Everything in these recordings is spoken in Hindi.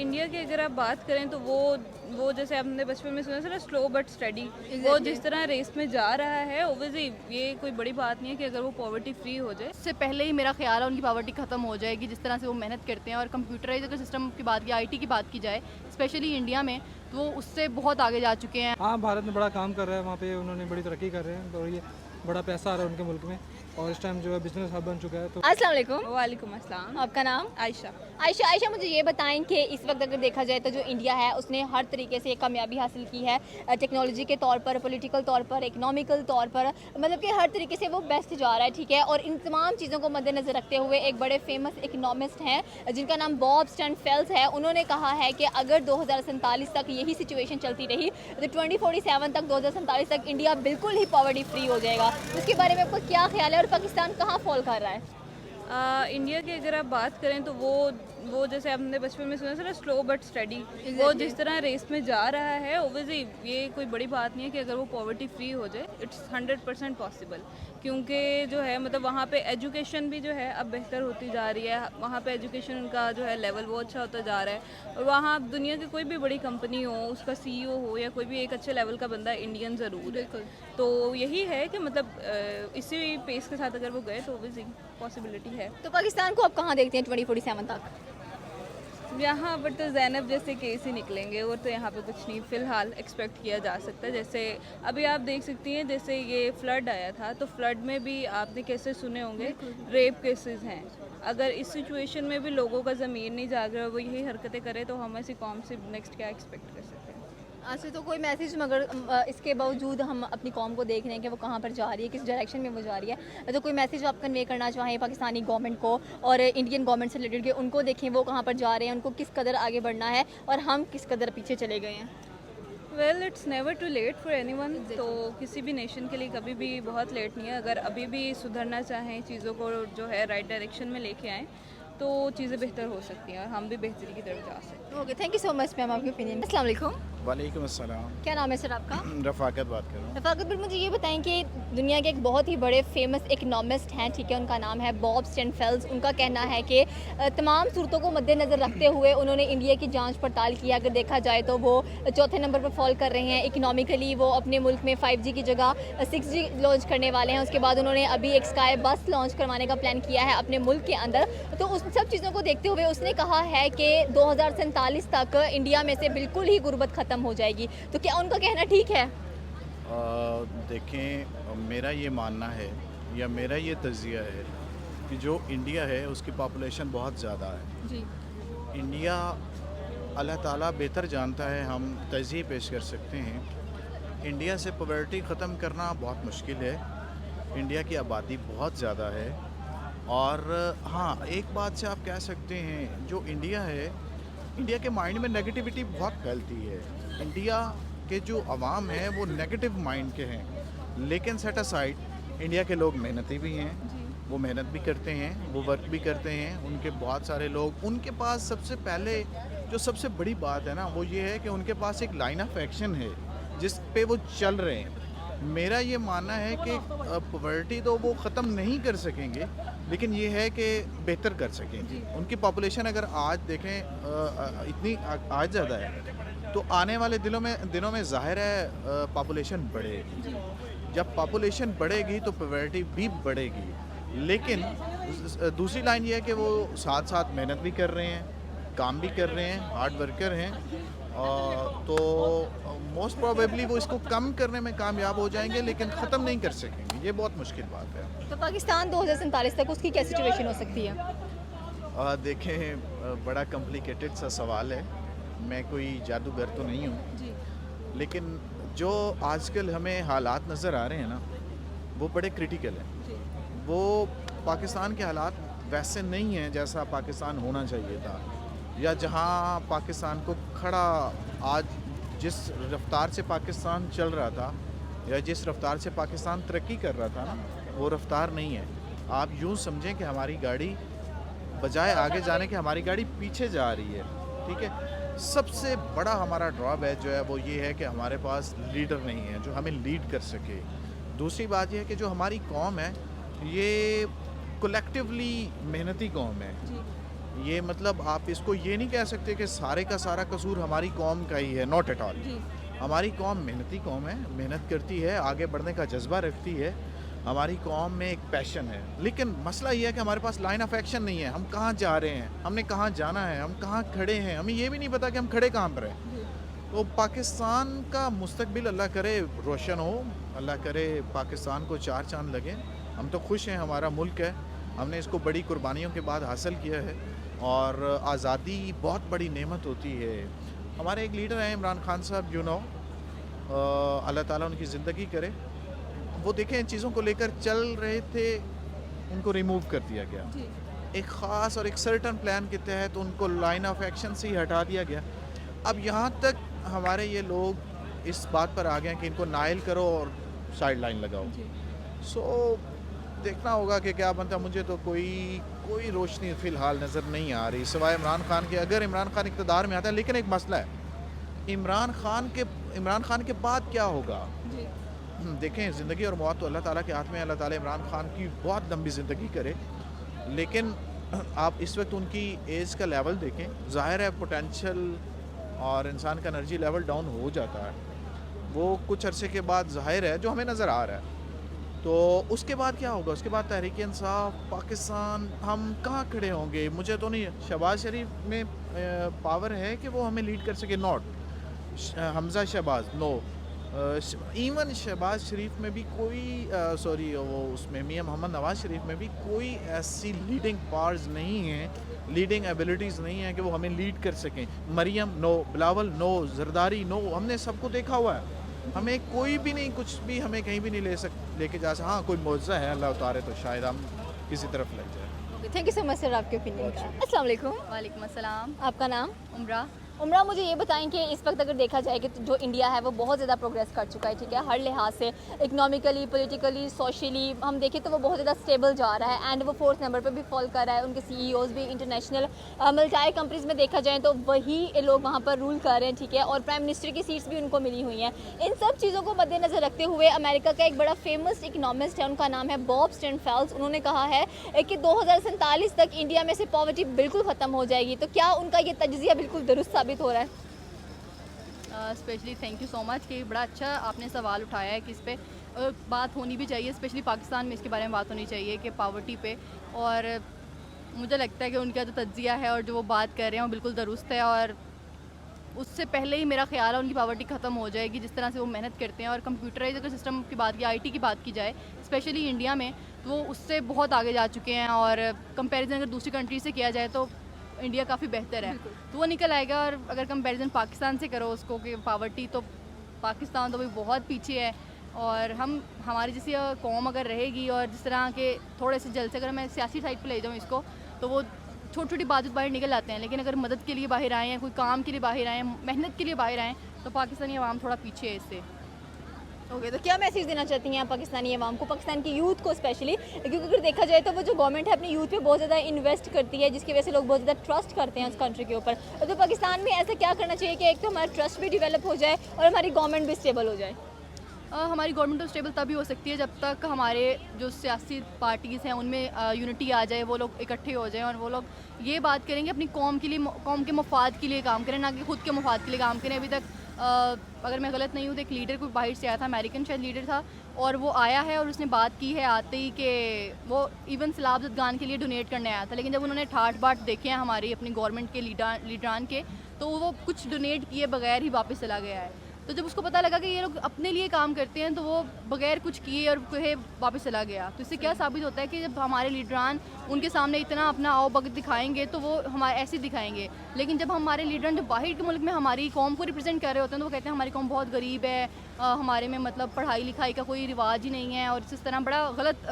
इंडिया की अगर आप बात करें तो वो जैसे आपने बचपन में सुना था ना, स्लो बट स्टडी। वो जिस तरह रेस में जा रहा है, ओबियसली ये कोई बड़ी बात नहीं है कि अगर वो पॉवर्टी फ्री हो जाए। इससे पहले ही मेरा ख्याल है उनकी पॉवर्टी खत्म हो जाएगी, जिस तरह से वो मेहनत करते हैं। और कंप्यूटराइज अगर सिस्टम की बात की, आईटी की बात की जाए, स्पेशली इंडिया में, तो वो उससे बहुत आगे जा चुके हैं। हाँ, भारत में बड़ा काम कर रहा है, वहाँ पे उन्होंने बड़ी तरक्की कर रहे हैं और ये बड़ा पैसा आ रहा है उनके मुल्क में और इस टाइम जो है बिजनेस हब बन चुका है। तो अस्सलाम वालेकुम। वालेकुम अस्सलाम। आपका नाम? आयशा। आयशा मुझे ये बताएं कि इस वक्त अगर देखा जाए तो जो इंडिया है उसने हर तरीके से कामयाबी हासिल की है, टेक्नोलॉजी के तौर पर, पॉलिटिकल तौर पर, इकोनॉमिकल तौर पर, मतलब कि हर तरीके से वो बेस्ट जा रहा है, ठीक है। और इन तमाम चीज़ों को मद्देनज़र रखते हुए एक बड़े फेमस इकोनॉमिस्ट हैं जिनका नाम बॉब स्टैंडफेल्ड है। उन्होंने कहा है कि अगर 2047 तक यही सिचुएशन चलती रही तो 2047 तक, 2047 तक इंडिया बिल्कुल ही पॉवर्टी फ्री हो जाएगा। उसके बारे में आपका क्या ख्याल है और पाकिस्तान कहाँ फॉल कर रहा है? इंडिया की अगर आप बात करें तो वो जैसे आपने बचपन में सुना था ना, स्लो बट स्टडी। वो जिस तरह रेस में जा रहा है, ओबियसली ये कोई बड़ी बात नहीं है कि अगर वो पॉवर्टी फ्री हो जाए। इट्स 100% पॉसिबल, क्योंकि जो है मतलब वहाँ पे एजुकेशन भी जो है अब बेहतर होती जा रही है। वहाँ पे एजुकेशन का जो है लेवल वो अच्छा होता जा रहा है। और वहाँ दुनिया की कोई भी बड़ी कंपनी हो, उसका CEO हो या कोई भी एक अच्छे लेवल का बंदा इंडियन ज़रूर है। तो यही है कि मतलब इसी पेस के साथ अगर वो गए तो ओबियसली पॉसिबिलिटी है। तो पाकिस्तान को आप कहाँ देखते हैं 2047 तक? यहाँ पर तो ज़ैनब जैसे केस ही निकलेंगे और तो यहाँ पे कुछ नहीं फ़िलहाल एक्सपेक्ट किया जा सकता है। जैसे अभी आप देख सकती हैं, जैसे ये फ्लड आया था तो फ्लड में भी आपने केसेस सुने होंगे, रेप केसेस हैं। अगर इस सिचुएशन में भी लोगों का ज़मीर नहीं जाग रहा, वो यही हरकतें करे तो हम ऐसी कौम से नेक्स्ट क्या एक्सपेक्ट कर सकते हैं। अच्छा, तो कोई मैसेज, मगर इसके बावजूद हम अपनी कौम को देख रहे हैं कि वो कहाँ पर जा रही है, किस डायरेक्शन में वो जा रही है, तो कोई मैसेज आप कन्वे करना चाहें पाकिस्तानी गवर्नमेंट को और इंडियन गवर्नमेंट से रिलेटेड कि उनको देखें वो कहाँ पर जा रहे हैं, उनको किस कदर आगे बढ़ना है और हम किस कदर पीछे चले गए हैं? Well, it's never too late for anyone. तो किसी भी नेशन के लिए कभी भी बहुत लेट नहीं है। अगर अभी भी सुधरना चाहें, चीज़ों को जो है राइट डायरेक्शन में लेके आएँ तो चीज़ें बेहतर हो सकती हैं और हम भी बेहतरी की तरफ जा सकते हैं। Okay, thank you so much ma'am, आपकी ओपिनियन। अस्सलाम वालेकुम। वालेकुम अस्सलाम। क्या नाम है सर आपका? रफ़ाकत बात कर रहा हूँ। रफ़ाकत भाई, मुझे ये बताएं कि दुनिया के एक बहुत ही बड़े फेमस इकोनॉमिस्ट हैं, ठीक है, उनका नाम है बॉब स्टैंडफेल्ड। उनका कहना है कि तमाम सूरतों को मद्देनज़र रखते हुए उन्होंने इंडिया की जांच पड़ताल की। अगर देखा जाए तो वो चौथे नंबर पर फॉल कर रहे हैं इकोनॉमिकली। वो अपने मुल्क में 5G की जगह 6G लॉन्च करने वाले हैं। उसके बाद उन्होंने अभी एक स्काई बस लॉन्च करवाने का प्लान किया है अपने मुल्क के अंदर। तो उस सब चीज़ों को देखते हुए उसने कहा है कि 2047 तक इंडिया में से बिल्कुल ही गुर्बत ख़त्म हो जाएगी। तो क्या उनका कहना ठीक है? देखें, मेरा ये मानना है या मेरा ये तज़िया है कि जो इंडिया है उसकी पॉपुलेशन बहुत ज़्यादा है जी। इंडिया, अल्लाह ताला बेहतर जानता है, हम तज़िए पेश कर सकते हैं। इंडिया से पॉवर्टी ख़त्म करना बहुत मुश्किल है। इंडिया की आबादी बहुत ज़्यादा है और हाँ, एक बात से आप कह सकते हैं, जो इंडिया है, इंडिया के माइंड में नेगेटिविटी बहुत फैलती है। इंडिया के जो अवाम हैं वो नेगेटिव माइंड के हैं, लेकिन सेट असाइड इंडिया के लोग मेहनती भी हैं, वो मेहनत भी करते हैं, वो वर्क भी करते हैं। उनके बहुत सारे लोग, उनके पास सबसे पहले जो सबसे बड़ी बात है ना, वो ये है कि उनके पास एक लाइन ऑफ एक्शन है जिस पे वो चल रहे हैं। मेरा ये मानना है कि पॉवर्टी तो वो ख़त्म नहीं कर सकेंगे, लेकिन ये है कि बेहतर कर सकेंगे। उनकी पॉपुलेशन अगर आज देखें इतनी आज ज़्यादा है, तो आने वाले दिनों में ज़ाहिर है पॉपुलेशन बढ़ेगी। जब पॉपुलेशन बढ़ेगी तो पॉवर्टी भी बढ़ेगी। लेकिन दूसरी लाइन ये है कि वो साथ साथ मेहनत भी कर रहे हैं, काम भी कर रहे हैं, हार्ड वर्कर हैं, तो मोस्ट प्रोबेबली वो इसको कम करने में कामयाब हो जाएंगे, लेकिन ख़त्म नहीं कर सकेंगे। ये बहुत मुश्किल बात है। तो पाकिस्तान 2047 तक उसकी क्या सिचुएशन हो सकती है? देखें, बड़ा कॉम्प्लिकेटेड सा सवाल है। मैं कोई जादूगर तो नहीं हूँ, लेकिन जो आजकल हमें हालात नज़र आ रहे हैं ना, वो बड़े क्रिटिकल हैं। वो पाकिस्तान के हालात वैसे नहीं हैं जैसा पाकिस्तान होना चाहिए था, या जहाँ पाकिस्तान को खड़ा, आज जिस रफ्तार से पाकिस्तान चल रहा था या जिस रफ्तार से पाकिस्तान तरक्की कर रहा था ना, वो रफ्तार नहीं है। आप यूँ समझें कि हमारी गाड़ी बजाय आगे जाने के, हमारी गाड़ी पीछे जा रही है, ठीक है। सबसे बड़ा हमारा ड्रॉबैक जो है वो ये है कि हमारे पास लीडर नहीं है जो हमें लीड कर सके। दूसरी बात यह है कि जो हमारी कौम है, ये कलेक्टिवली मेहनती कौम है। ये मतलब आप इसको ये नहीं कह सकते कि सारे का सारा कसूर हमारी कौम का ही है, नॉट एट ऑल। हमारी कौम मेहनती कौम है, मेहनत करती है, आगे बढ़ने का जज्बा रखती है, हमारी कौम में एक पैशन है। लेकिन मसला ये है कि हमारे पास लाइन ऑफ एक्शन नहीं है, हम कहाँ जा रहे हैं, हमने कहाँ जाना है, हम कहाँ खड़े हैं, हमें ये भी नहीं पता कि हम खड़े कहाँ पर हैं। तो पाकिस्तान का मुस्तकबिल अल्लाह करे रोशन हो, अल्लाह करे पाकिस्तान को चार चांद लगे। हम तो खुश हैं, हमारा मुल्क है, हमने इसको बड़ी कुर्बानियों के बाद हासिल किया है और आज़ादी बहुत बड़ी नेमत होती है। हमारे एक लीडर हैं इमरान खान साहब, यू नो, अल्लाह ताला उनकी ज़िंदगी करे। वो देखें इन चीज़ों को लेकर चल रहे थे, उनको रिमूव कर दिया गया एक ख़ास और एक सर्टन प्लान के तहत, उनको लाइन ऑफ एक्शन से ही हटा दिया गया। अब यहाँ तक हमारे ये लोग इस बात पर आ गए हैं कि इनको नाइल करो और साइड लाइन लगाओ। सो देखना होगा कि क्या बनता है। मुझे तो कोई रोशनी फ़िलहाल नज़र नहीं आ रही सिवाय इमरान खान के। अगर इमरान खान इक़्तिदार में आता है, लेकिन एक मसला है, इमरान खान के बाद क्या होगा। देखें, ज़िंदगी और मौत तो अल्लाह ताला के हाथ में है। अल्लाह ताला इमरान खान की बहुत लंबी ज़िंदगी करे, लेकिन आप इस वक्त उनकी एज का लेवल देखें, ज़ाहिर है पोटेंशियल और इंसान का एनर्जी लेवल डाउन हो जाता है। वो कुछ अरसे के बाद ज़ाहिर है जो हमें नज़र आ रहा है। तो उसके बाद क्या होगा, उसके बाद तहरीक इंसाफ पाकिस्तान, हम कहाँ खड़े होंगे। मुझे तो नहीं, शहबाज शरीफ में पावर है कि वो हमें लीड कर सके, not Hamza Shahbaz, no. Even Shahbaz Sharif में भी कोई वो उसमें मियां मोहम्मद नवाज़ शरीफ में भी कोई ऐसी लीडिंग पावर्स नहीं हैं, लीडिंग एबिलिटीज़ नहीं हैं कि वो हमें लीड कर सकें। Maryam no, Bilawal no, Zardari no, हमने सबको देखा हुआ है। हमें कोई भी नहीं, कुछ भी हमें कहीं भी नहीं लेके जा सकता। हाँ, कोई मौज़ा है अल्लाह उतारे तो शायद हम किसी तरफ लग जाए। Thank you so much sir आपके ओपिनियन का। अस्सलाम वालेकुम। वालेकुम अस्सलाम। आपका नाम? उम्रा। उमरा, मुझे ये बताएं कि इस वक्त अगर देखा जाए कि जो इंडिया है वो बहुत ज़्यादा प्रोग्रेस कर चुका है, ठीक है, हर लिहाज से, इकनॉमिकली, पॉलिटिकली, सोशली हम देखें तो वो बहुत ज़्यादा स्टेबल जा रहा है एंड वो 4th नंबर पर भी फॉल कर रहा है। उनके CEOs भी इंटरनेशनल मल्टी कंपनीज़ में देखा जाए तो वही लोग वहाँ पर रूल कर रहे हैं, ठीक है, और प्राइम मिनिस्टर की सीट्स भी उनको मिली हुई हैं। इन सब चीज़ों को मद्देनज़र रखते हुए अमेरिका का एक बड़ा फेमस इकनॉमिस्ट है, उनका नाम है बॉब स्टेनफेल्ड। उन्होंने कहा है कि 2047 तक इंडिया में से पॉवर्टी बिल्कुल ख़त्म हो जाएगी। तो क्या उनका ये तज्ज़िया बिल्कुल दुरुस्त साबित हो रहा है? Specially thank you so much कि बड़ा अच्छा आपने सवाल उठाया है कि इस पर बात होनी भी चाहिए, स्पेशली पाकिस्तान में इसके बारे में बात होनी चाहिए कि पावर्टी पे। और मुझे लगता है कि उनका जो तज्ज़िया है और जो वो बात कर रहे हैं वो बिल्कुल दुरुस्त है, और उससे पहले ही मेरा ख्याल है उनकी पावर्टी ख़त्म हो जाएगी जिस तरह से वो मेहनत करते हैं। और कंप्यूटराइज अगर सिस्टम की बात की, IT की बात की जाए स्पेशली इंडिया में, तो वो उससे बहुत आगे जा चुके हैं। और कंपैरिजन अगर दूसरी कंट्री से किया जाए तो इंडिया काफ़ी बेहतर है, तो वो निकल आएगा। और अगर कंपैरिजन पाकिस्तान से करो उसको कि पावर्टी, तो पाकिस्तान तो भी बहुत पीछे है। और हमारी जैसी कौम अगर रहेगी और जिस तरह के थोड़े से जल से, अगर मैं सियासी साइड पे ले जाऊँ इसको, तो वो छोटी छोटी बातों बाहर निकल आते हैं। लेकिन अगर मदद के लिए बाहर आएँ या कोई काम के लिए बाहर आएँ, मेहनत के लिए बाहर आएँ, तो पाकिस्तानी अवाम थोड़ा पीछे है इससे। ओके, तो क्या मैसेज देना चाहती हैं आप पाकिस्तानी अवाम को, पाकिस्तान की यूथ को स्पेशली? क्योंकि अगर देखा जाए तो वो जो गवर्नमेंट है अपनी यूथ पे बहुत ज़्यादा इन्वेस्ट करती है, जिसकी वजह से लोग बहुत ज़्यादा ट्रस्ट करते हैं उस कंट्री के ऊपर। तो पाकिस्तान में ऐसा क्या करना चाहिए कि एक तो हमारा ट्रस्ट भी डेवलप हो जाए और हमारी गवर्नमेंट भी स्टेबल हो जाए? हमारी गवर्नमेंट तो स्टेबल तभी हो सकती है जब तक हमारे जो सियासी पार्टीज़ हैं उनमें यूनिटी आ जाए, वो लोग इकट्ठे हो जाएं और वो लोग ये बात करेंगे अपनी कौम के लिए, कौम के मफाद के लिए काम करें, ना कि खुद के मफाद के लिए काम करें। अभी तक अगर मैं गलत नहीं हूँ तो एक लीडर कोई बाहर से आया था, अमेरिकन शायद लीडर था, और वो आया है और उसने बात की है आते ही कि वो इवन सलाब जदगान के लिए डोनेट करने आया था। लेकिन जब उन्होंने ठाट बाट देखे हैं हमारी अपनी गवर्नमेंट के लीडरान के, तो वो कुछ डोनेट किए बगैर ही वापस चला गया है। तो जब उसको पता लगा कि ये लोग अपने लिए काम करते हैं, तो वो बगैर कुछ किए और कहे वापस चला गया। तो इससे क्या साबित होता है कि जब हमारे लीडरान उनके सामने इतना अपना आओ भगत दिखाएंगे तो वो हमारे ऐसे दिखाएंगे। लेकिन जब हमारे लीडरान जो बाहर के मुल्क में हमारी कौम को रिप्रेजेंट कर रहे होते हैं, तो वो कहते हैं हमारी कौम बहुत गरीब है, हमारे में मतलब पढ़ाई लिखाई का कोई रिवाज ही नहीं है। और इस तरह बड़ा गलत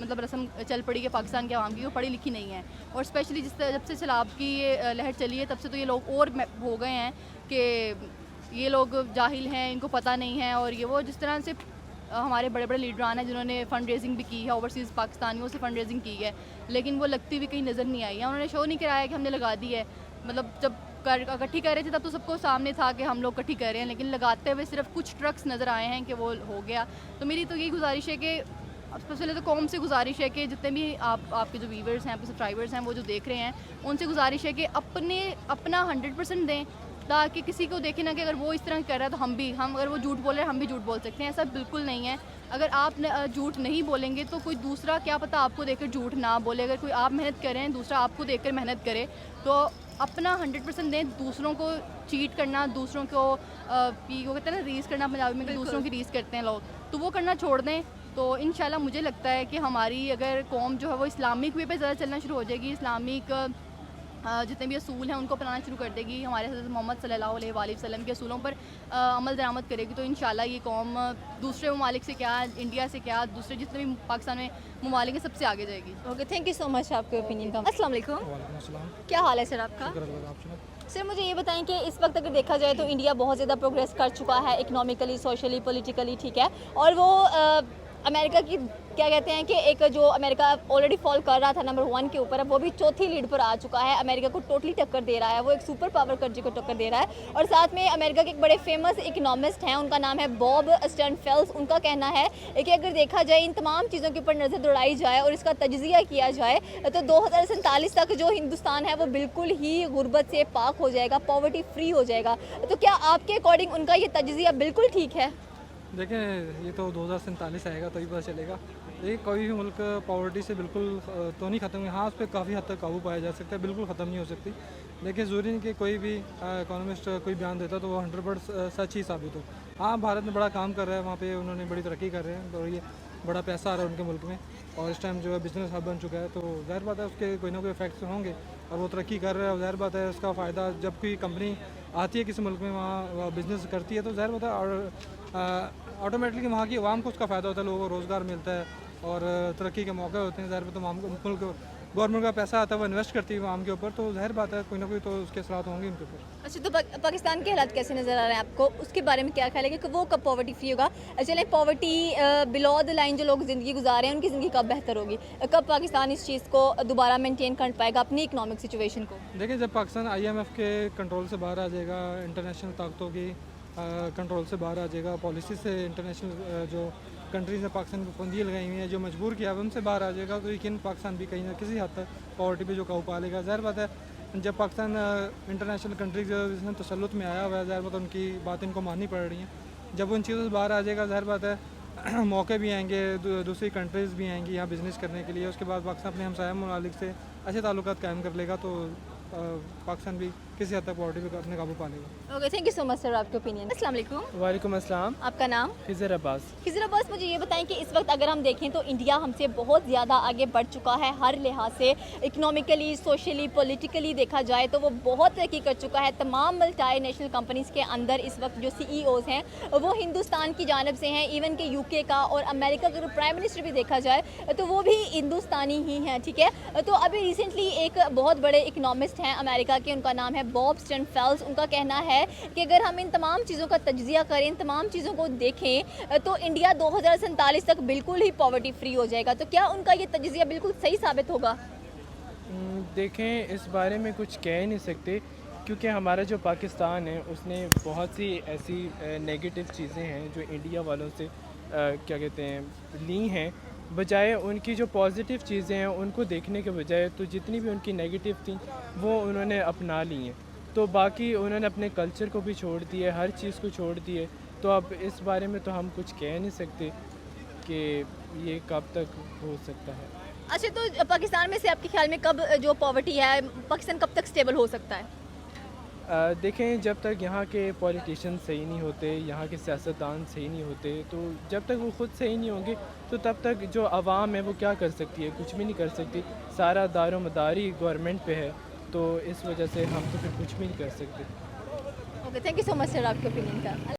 मतलब रस्म चल पड़ी है पाकिस्तान के आवाम की, वो पढ़ी लिखी नहीं है। और स्पेशली जब से सैलाब की ये लहर चली है, तब से तो ये लोग और हो गए हैं कि ये लोग जाहिल हैं, इनको पता नहीं है। और ये वो जिस तरह से हमारे बड़े बड़े लीडरान हैं जिन्होंने फ़ंड रेजिंग भी की है, ओवरसीज़ पाकिस्तानियों से फ़ंड रेजिंग की है, लेकिन वो लगती हुई कहीं नज़र नहीं आई है। उन्होंने शो नहीं कराया कि हमने लगा दी है। मतलब जब इकट्ठी कर रहे थे तब तो सबको सामने था कि हम लोग इकट्ठी कर रहे हैं, लेकिन लगाते हुए सिर्फ कुछ ट्रक्स नज़र आए हैं कि वो हो गया। तो मेरी तो यही गुजारिश है कि अब सबसे पहले तो कौम से गुजारिश है कि जितने भी आपके जो व्यूवर्स हैं, आपके सब्सक्राइबर्स हैं, वो जो देख रहे हैं, उनसे गुजारिश है कि अपना 100% दें, ताकि किसी को देखें ना कि अगर वो इस तरह कर रहा है तो हम अगर वो झूठ बोल रहे हैं हम भी झूठ बोल सकते हैं। ऐसा बिल्कुल नहीं है। अगर आप झूठ नहीं बोलेंगे तो कोई दूसरा क्या पता आपको देखकर झूठ ना बोले। अगर कोई आप मेहनत कर रहे हैं, दूसरा आपको देखकर मेहनत करे, तो अपना 100% दें। दूसरों को चीट करना, दूसरों को वो कहते हैं ना रीस करना पंजाबी में, कि दूसरों की रीस करते हैं लोग, तो वो करना छोड़ दें। तो इंशाल्लाह मुझे लगता है कि हमारी अगर कौम जो है वो इस्लामिक वे पे ज़्यादा चलना शुरू हो जाएगी, इस्लामिक जितने भी असूल हैं उनको अपनाना शुरू कर देगी, हमारे हज़रत मोहम्मद सल्लल्लाहु अलैहि वसल्लम के असूलों पर अमल दरामद करेगी, तो इंशाल्लाह ये कौम दूसरे ममालिक से क्या, इंडिया से क्या, दूसरे जितने भी पाकिस्तान में ममालिक हैं सबसे आगे जाएगी। Okay, thank you so much आपके ओपिनियन का। अस्सलाम वालेकुम, वालेकुम अस्सलाम। क्या हाल है सर आपका? आप सुनाओ। सर मुझे ये बताएं कि इस वक्त अगर देखा जाए तो इंडिया बहुत ज़्यादा प्रोग्रेस कर चुका है इकोनॉमिकली, सोशली, पॉलिटिकली, ठीक है, और वो अमेरिका की क्या कहते हैं कि एक जो अमेरिका ऑलरेडी फॉल कर रहा था नंबर 1 के ऊपर, अब वो भी चौथी लीड पर आ चुका है, अमेरिका को टोटली टक्कर दे रहा है, वो एक सुपर पावर कंट्री को टक्कर दे रहा है। और साथ में अमेरिका के एक बड़े फेमस इकोनॉमिस्ट हैं, उनका नाम है बॉब स्टर्नफेल्ड। उनका कहना है कि अगर देखा जाए इन तमाम चीज़ों के ऊपर नज़र दौड़ाई जाए और इसका तजिया किया जाए तो 2047 तक जो हिंदुस्तान है वो बिल्कुल ही गुर्बत से पाक हो जाएगा, पॉवर्टी फ्री हो जाएगा। तो क्या आपके अकॉर्डिंग उनका ये तजिया बिल्कुल ठीक है? देखें, ये तो 2047 आएगा तो ही पता चलेगा। ये कोई भी मुल्क पॉवर्टी से बिल्कुल तो नहीं ख़त्म हुई। हाँ, उस पर काफ़ी हद तक काबू पाया जा सकता है, बिल्कुल ख़त्म नहीं हो सकती। लेकिन ज़रूरी नहीं कि कोई भी इकोनॉमिस्ट कोई बयान देता तो वो 100% सच ही साबित हो। हाँ, भारत में बड़ा काम कर रहा है, वहाँ पे उन्होंने बड़ी तरक्की कर रहे हैं और ये बड़ा पैसा आ रहा है उनके मुल्क में, और इस टाइम जो है बिज़नेस हब बन चुका है, तो ज़ाहिर बात है उसके कोई ना कोई इफेक्ट्स होंगे और वो तरक्की कर रहा है। ज़ाहिर बात है उसका फ़ायदा जब कोई कंपनी आती है किसी मुल्क में, वहाँ बिज़नेस करती है, तो ज़ाहिर बात है और ऑटोमेटिकली वहाँ की आवाम को उसका फ़ायदा होता है, लोगों को रोज़गार मिलता है और तरक्की के मौके होते हैं। ज़ाहिर बात है मुल्क गवर्नमेंट का पैसा आता है, वो इन्वेस्ट करती है आवाम के ऊपर, तो ज़ाहिर बात है कोई ना कोई तो उसके असरात होंगे उनके ऊपर। अच्छा, तो पाकिस्तान के हालात कैसे नज़र आ रहे हैं आपको? उसके बारे में क्या ख्याल है कि वो कब पॉवर्टी फ्री होगा? चलें, पॉवर्टी बिलो द लाइन जो लोग ज़िंदगी गुजार रहे हैं उनकी ज़िंदगी कब बेहतर होगी? कब पाकिस्तान इस चीज़ को दोबारा मेंटेन कर पाएगा अपनी इकनॉमिक सिचुएशन को? देखिए, जब पाकिस्तान IMF के कंट्रोल से बाहर आ जाएगा, इंटरनेशनल ताकतों की कंट्रोल से बाहर आ जाएगा, पॉलिसी से इंटरनेशनल जो कंट्रीज़ ने पाकिस्तान को पाबंदी लगाई हुई है, जो मजबूर किया है उनसे बाहर आ जाएगा, तो यकीन पाकिस्तान भी कहीं ना किसी हद तक पॉवर्टी पे जो काबू पा लेगा। ज़ाहिर बात है जब पाकिस्तान इंटरनेशनल कंट्रीज जिसमें तसल्लुत में आया हुआ है, ज़ाहिर बात है उनकी बात इनको माननी पड़ रही हैं। जब उन चीज़ों से बाहर आ जाएगा, ज़ाहिर बात है मौके भी आएंगे, दूसरी कंट्रीज़ भी आएंगी यहाँ बिज़नेस करने के लिए। उसके बाद पाकिस्तान अपने हमसाया ममालिक से अच्छे ताल्लुकात कायम कर लेगा, तो पाकिस्तान भी किसी हद तक पॉवर्टी पे अपने काबू पा लेगा। Okay, thank you so much sir आपके ओपिनियन। अस्सलाम वालेकुम। वालेकुम अस्सलाम। आपका नाम? खिज़र अब्बास। खिज़र अब्बास, मुझे ये बताएं कि इस वक्त अगर हम देखें तो इंडिया हमसे बहुत ज़्यादा आगे बढ़ चुका है हर लिहाज से, इकोनॉमिकली, सोशली, पॉलिटिकली देखा जाए तो वो बहुत तरक्की कर चुका है। तमाम मल्टी नेशनल कंपनीज़ के अंदर इस वक्त जो CEOs हैं वो हिंदुस्तान की जानब से हैं, इवन के UK का और अमेरिका का प्राइम मिनिस्टर भी देखा जाए तो वो भी हिंदुस्तानी ही हैं, ठीक है। तो अभी रिसेंटली एक बहुत बड़े इकोनॉमिस्ट हैं अमेरिका के, उनका नाम है बॉब स्टर्नफेल्ड। उनका कहना है कि अगर हम इन तमाम चीज़ों का तज्जिया करें, इन तमाम चीज़ों को देखें तो इंडिया 2047 तक बिल्कुल ही पॉवर्टी फ्री हो जाएगा। तो क्या उनका ये तज्जिया बिल्कुल सही साबित होगा? देखें, इस बारे में कुछ कह ही नहीं सकते, क्योंकि हमारा जो पाकिस्तान है उसने बहुत सी ऐसी नेगेटिव चीज़ें हैं जो इंडिया वालों से क्या कहते हैं ली हैं, बजाय उनकी जो पॉजिटिव चीज़ें हैं उनको देखने के बजाय तो जितनी भी उनकी नेगेटिव थी वो उन्होंने अपना ली हैं। तो बाकी उन्होंने अपने कल्चर को भी छोड़ दिए, हर चीज़ को छोड़ दिए। तो अब इस बारे में तो हम कुछ कह नहीं सकते कि ये कब तक हो सकता है। अच्छा, तो पाकिस्तान में से आपके ख्याल में कब जो पॉवर्टी है, पाकिस्तान कब तक स्टेबल हो सकता है? देखें, जब तक यहाँ के पॉलिटिशियन सही नहीं होते, यहाँ के सियासतदान सही नहीं होते, तो जब तक वो ख़ुद सही नहीं होंगे तो तब तक जो आवाम है वो क्या कर सकती है? कुछ भी नहीं कर सकती। सारा दारोमदारी गवर्नमेंट पे है, तो इस वजह से हम तो फिर कुछ भी नहीं कर सकते। Okay, thank you so much sir आपके ओपिनियन का।